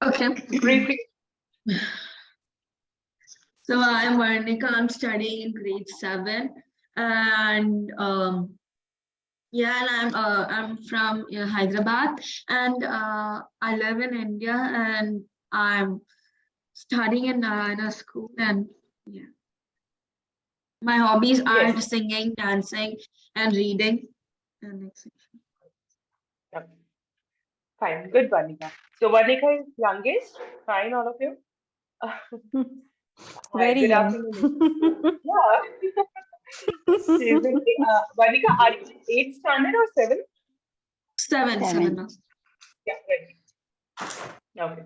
Okay. Briefly. So I'm Varnika. I'm studying in grade 7, and yeah, and I'm from Hyderabad, and I live in India, and I'm studying in a school, and yeah, my hobbies are Yes. singing, dancing, and reading. And etc. Yeah. Fine. Good, Varnika. So Varnika is youngest. Fine, all of you. Hi. Very Good young. afternoon. Yeah. Seriously, Varnika, are you in 8th standard or 7th? 7. Yeah, right. Okay.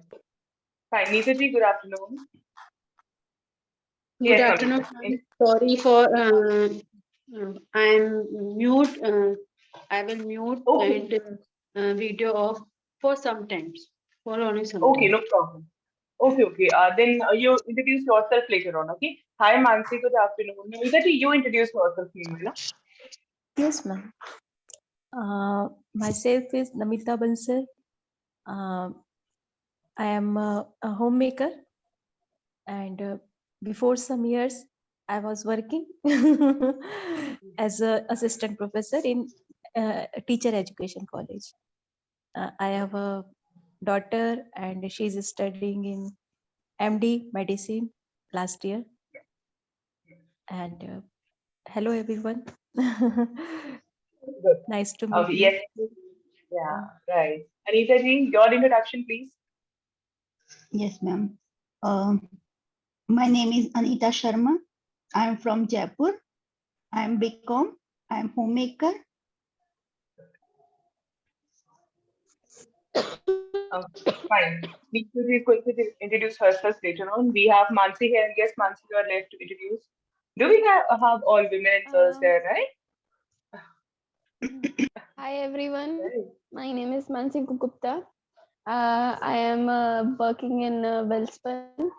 Fine. Neeta ji, good afternoon. Good Yes, afternoon, Namita. ma'am. Sorry for I'm mute. I will mute Okay. and video off for some times. For only some Okay, time. no problem. Okay, okay. Then you introduce yourself later on, okay? Hi, Mansi. Good afternoon. Namita ji, you introduce yourself, meanwhile. Yes, ma'am. Myself is Namita Bansal. I am a homemaker, and before some years, I was working as an assistant professor in teacher education college. I have a daughter, and she's studying in MD medicine last year. And hello, everyone. Good. Nice to meet Okay, you. yes. Yeah, right. Anita ji, your introduction, please. Yes, ma'am. My name is Anita Sharma. I am from Jaipur. I am BCom. I am homemaker. Okay, fine. Neeta ji is going to introduce herself later on. We have Mansi here. Yes, Mansi, you are left to introduce. Do we have all women and girls Um, there, right? Hi everyone, Right. my name is Mansi Gupta. I am working in Welspun,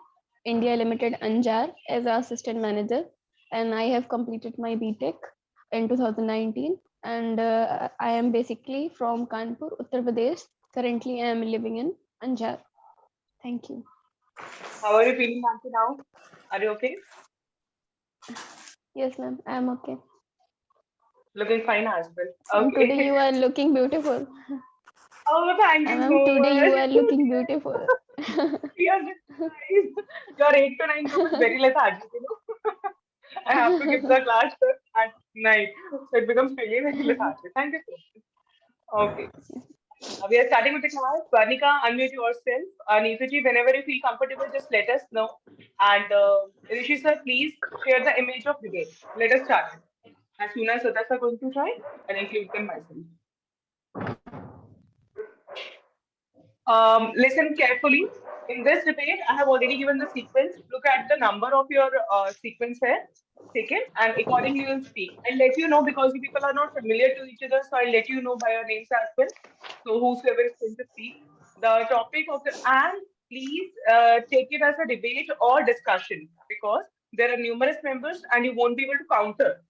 India Limited, Anjar as an assistant manager, and I have completed my BTech in 2019. And I am basically from Kanpur, Uttar Pradesh. Currently, I am living in Anjar. Thank you. How are you feeling, Mansi, now? Are you okay? Yes, ma'am, I am okay. Looking fine as well. And today Okay. you are looking beautiful. Oh, thank you Ma'am, so today you are much. looking beautiful. You're just nice. Your 8 to 9 group is very lethargic, you know. I have to give the class at night. So it becomes really very lethargic. Thank you so much. Okay. We are starting with the class. Varnika, unmute yourself. Neeta ji, whenever you feel comfortable, just let us know. And Rishi sir, please share the image of debate. Let us start it. As soon as others are going to try, I'll include them myself. Listen carefully. In this debate, I have already given the sequence. Look at the number of your sequence here, taken, and accordingly you'll speak. I'll let you know because you people are not familiar to each other, so I'll let you know by your names as well. So whosoever is going to speak, the topic of the and please take it as a debate or discussion because there are numerous members and you won't be able to counter,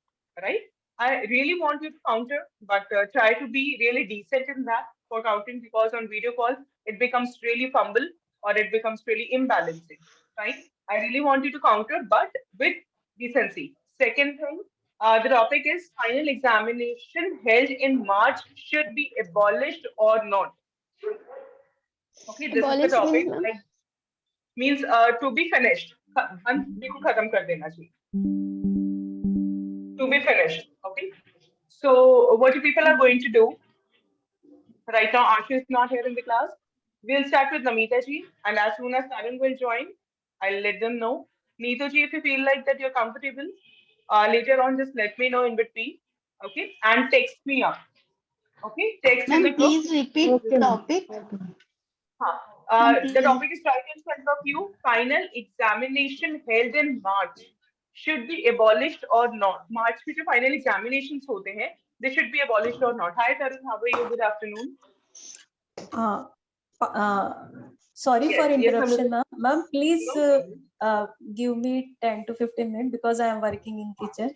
right? I really want you to counter, but try to be really decent in that for counting because on video calls it becomes really fumble or it becomes really imbalancing, right? I really want you to counter, but with decency. Second thing, the topic is final examination held in March should be abolished or not. Okay, this is the Abolish means, topic. ma'am. Like means to be finished. देखो खत्म कर देना चाहिए. To be finished. Okay. So what you people are going to do right now? Ashu is not here in the class. We'll start with Namita ji, and as soon as Tarun will join, I'll let them know. Neetu ji, if you feel like that you're comfortable, later on just let me know in between. Okay, and text me up. Okay, text in the Ma'am, group. please repeat Okay, ma'am. topic. Huh. Ma'am, The please. topic is right in front of you. Final examination held in March should be abolished or not. March में जो final examinations होते हैं, they should be abolished or not. Hi Tarun, how are you? Good afternoon. Uh, uh, Sorry for Yes, yes, interruption, Namita. ma'am. Ma'am, please No problem. give me 10 to 15 minutes because I am working in kitchen.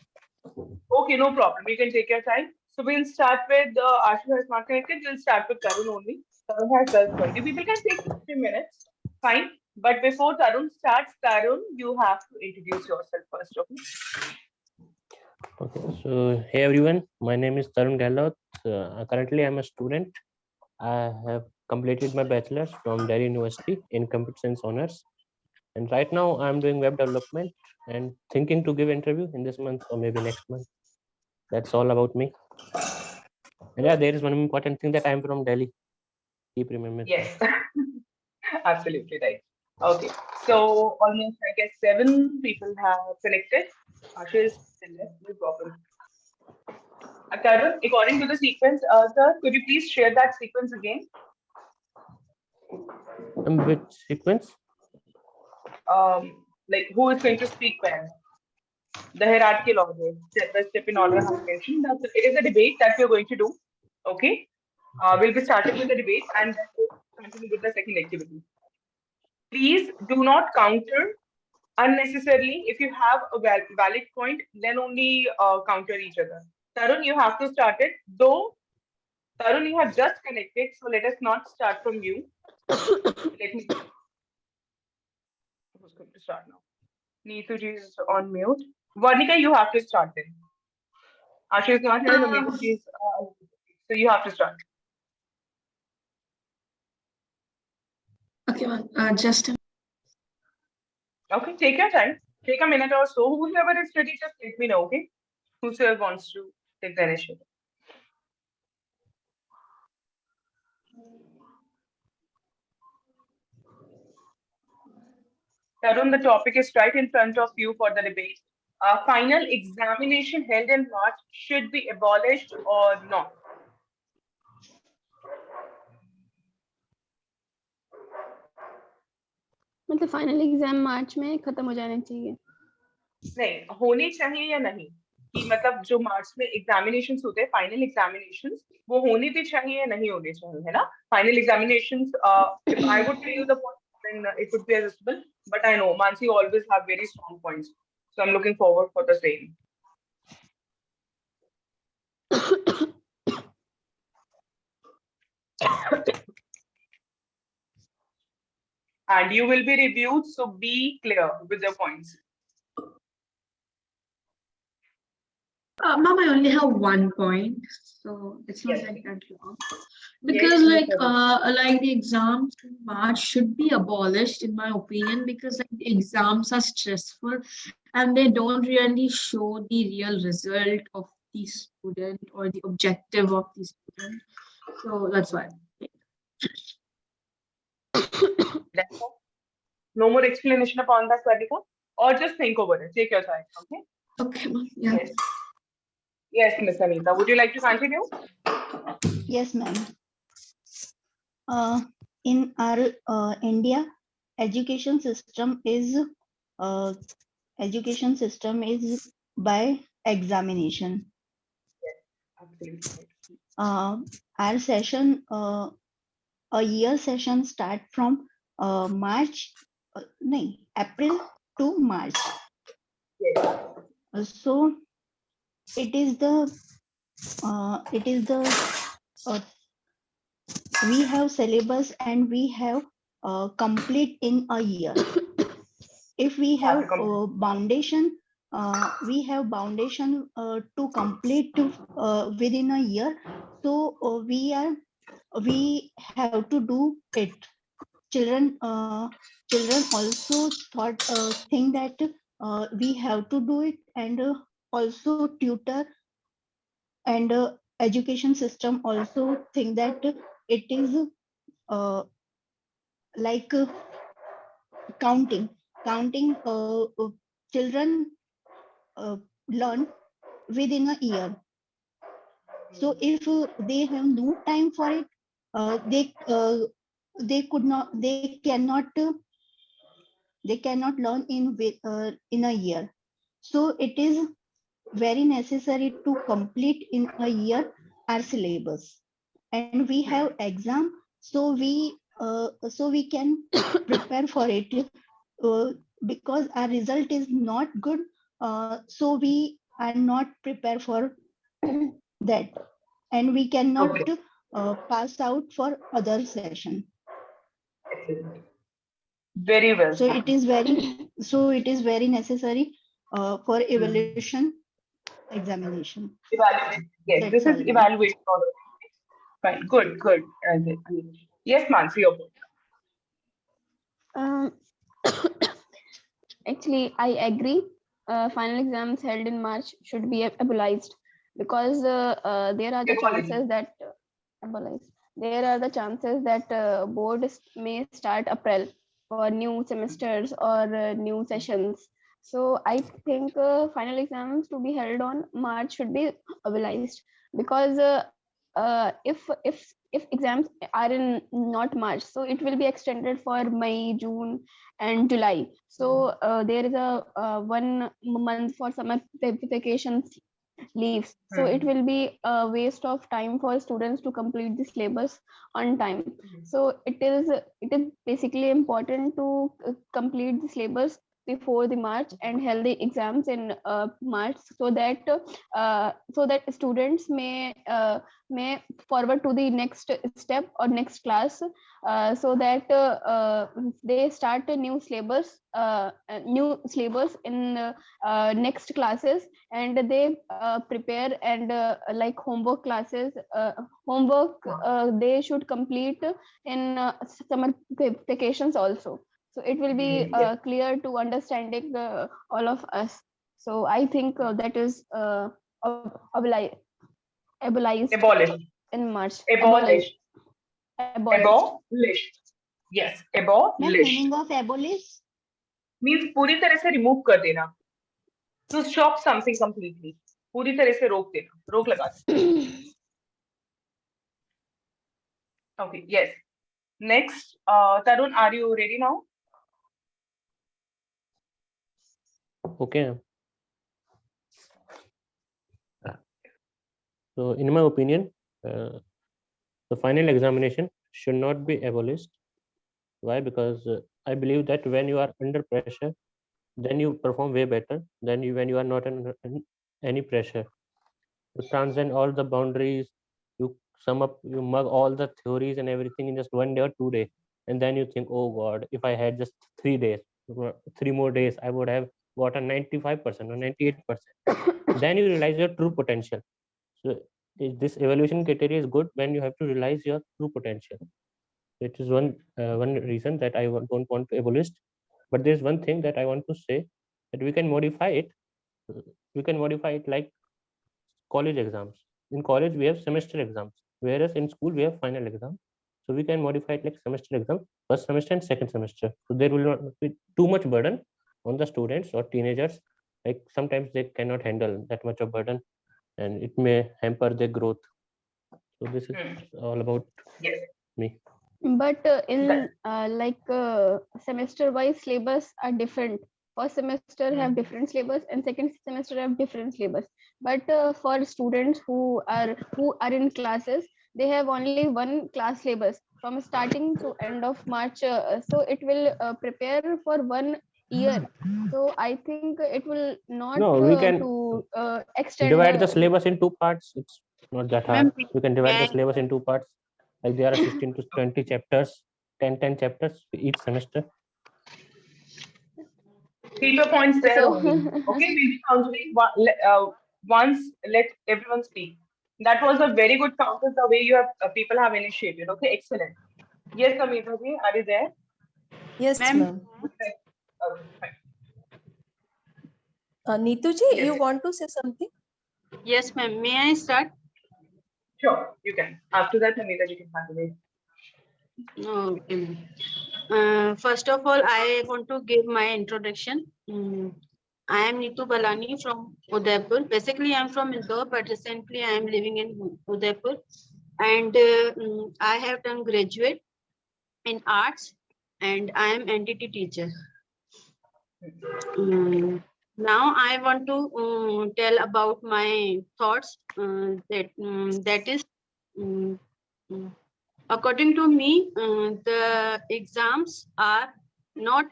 Okay, no problem. You can take your time. So we'll start with Ashu has not connected. We'll start with Tarun only. Tarun has 12:20. People can take 15 minutes. Fine. But before Tarun starts, Tarun, you have to introduce yourself first, okay? Okay, so hey everyone, my name is Tarun Gehlot. Currently, I'm a student. I have completed my bachelor's from Delhi University in computer science honors, and right now I'm doing web development and thinking to give interview in this month or maybe next month. That's all about me. And yeah, there is one important thing that I'm from Delhi. Keep remembering. Yes, absolutely right. Okay, so almost I guess 7 people have connected. Ashish still left, no problem. Tarun, according to the sequence, sir, could you please share that sequence again? Which sequence? Like who is going to speak when? The hierarchical order, step by step in order I have mentioned. It is a debate that we are going to do. Okay, we'll be starting with the debate and then we'll continue with the second activity. Please do not counter unnecessarily. If you have a valid point, then only counter each other. Tarun, you have to start it. Though, Tarun, you have just connected, so let us not start from you. Let me. Who's going to start now? Neetu is on mute. Varnika, you have to start then. Asha is not here, so Neetu is. So you have to start. Okay, ma'am. Just Okay, take your time. Take a minute or so. Whoever is ready, just let me know, okay? Whoever wants to take the initiative. Tarun, the topic is right in front of you for the debate. Final examination held in March should be abolished or not? मतलब final exam मार्च में खत्म हो जाने चाहिए. नहीं, होने चाहिए या नहीं? कि मतलब जो मार्च में एग्जामिनेशंस होते हैं, फाइनल एग्जामिनेशंस, वो होने भी चाहिए या नहीं होने चाहिए, है ना? Final examinations, if I would tell you the point, then it would be adjustable. But I know Mansi always have very strong points, so I'm looking forward for the same. And you will be reviewed, so be clear with your points. Ma'am, I only have one point, so it's not Yes, like please. that long. Because Yes, no problem. like the exams in March should be abolished, in my opinion, because like the exams are stressful and they don't really show the real result of the student or the objective of the student. So that's why. That's all. No more explanation upon that, Radhika. Or just think over it. Take your time, okay? Okay, ma'am. Yeah. Yes. Yes, Miss Anita. Would you like to continue? Yes, ma'am. In our India, education system is by examination. Absolutely. Our session, a year session start from March, April to March. Yes. So it is the we have syllabus and we have complete in a year. If we have foundation, we have foundation to complete within a year. So we have to do it. Children also think that we have to do it, and also tutor and education system also think that it is like counting children learn within a year. So if they have no time for it, they cannot learn in a year. So it is very necessary to complete in a year our syllabus, and we have exam, so we can prepare for it, because our result is not good, so we are not prepared for that, and we cannot pass out for other session. Excellent. Very well. So it is very necessary for evaluation examination. Evaluate. Yes, That's this all. is evaluation. Fine. Good. Good. Yes, Mansi, your point. Um, Actually, I agree. Final exams held in March should be abolished because there are the chances that abolished. There are the chances that boards may start April for new semesters or new sessions. So I think final exams to be held on March should be abolished because if exams are in not March, so it will be extended for May, June, and July. So there is a 1 month for summer vacations leaves. So it will be a waste of time for students to complete the syllabus on time. So it is basically important to complete the syllabus before the March and held the exams in March so that students may forward to the next step or next class so that they start a new syllabus in next classes, and they prepare and like homework classes homework they should complete in summer vacations also, so it will be clear to understanding all of us. So I think that is abolished Abolish. in March. Abolish. Abolished. Abolish. Yes, Ma'am, abolish. meaning of abolish? Means पूरी तरह से remove कर देना. To stop something completely. पूरी तरह से रोक देना. रोक लगा देना. Okay, yes. Next, Tarun, are you ready now? Okay. So, in my opinion, the final examination should not be abolished. Why? Because I believe that when you are under pressure, then you perform way better than when you are not under any pressure. You transcend all the boundaries, you sum up, you mug all the theories and everything in just 1 day or 2 days, and then you think, oh God, if I had just 3 days, 3 more days, I would have gotten 95% or 98%. Then you realize your true potential. So this evaluation criteria is good when you have to realize your true potential. It is one reason that I don't want to abolish. But there's one thing that I want to say, that we can modify it. We can modify it like college exams. In college, we have semester exams, whereas in school, we have final exam. So we can modify it like semester exam, first semester and second semester. So there will not be too much burden on the students or teenagers. Like sometimes they cannot handle that much of burden, and it may hamper their growth. So this is all about me. But in semester wise syllabus are different. First semester have different syllabus and second semester have different syllabus. But for students who are in classes, they have only one class syllabus from starting to end of March. So it will prepare for 1 year. So I think it will not No, we can to extend divide the syllabus in 2 parts. It's not that hard. Ma'am, We can divide may the I- syllabus in 2 parts. Like there are 16 to 20 chapters, 10 chapters each semester. Keep your points there So- only. Okay, we'll be counseling once. Let everyone speak. That was a very good counter. The way you have people have initiated. Okay, excellent. Yes, Amita ji, are you there? Yes, Ma'am. ma'am. Okay, fine. Neetu ji, Yes. you want to say something? Yes, ma'am. May I start? Sure, you can. After that, Amita ji can continue. Okay, ma'am. First of all, I want to give my introduction. I am Neetu Balani from Udaipur. Basically, I am from Indore, but recently I am living in Udaipur. And I have done graduate in arts, and I am NTT teacher. Now I want to tell about my thoughts. That is, according to me, the exams are not.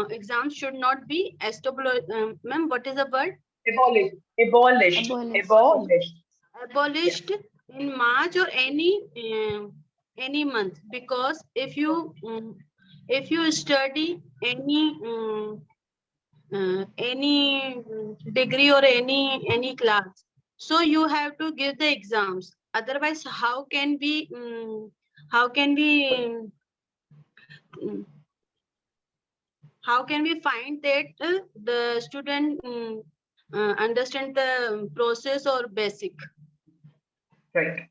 Exams should not be established. Ma'am, what is the word? Abolished. Abolished. Abolished. Abolished. Abolished in March or any month, because if you if you study any degree or any class, so you have to give the exams. Otherwise, how can we mm, how can we find that the student understand the process or basic? Right.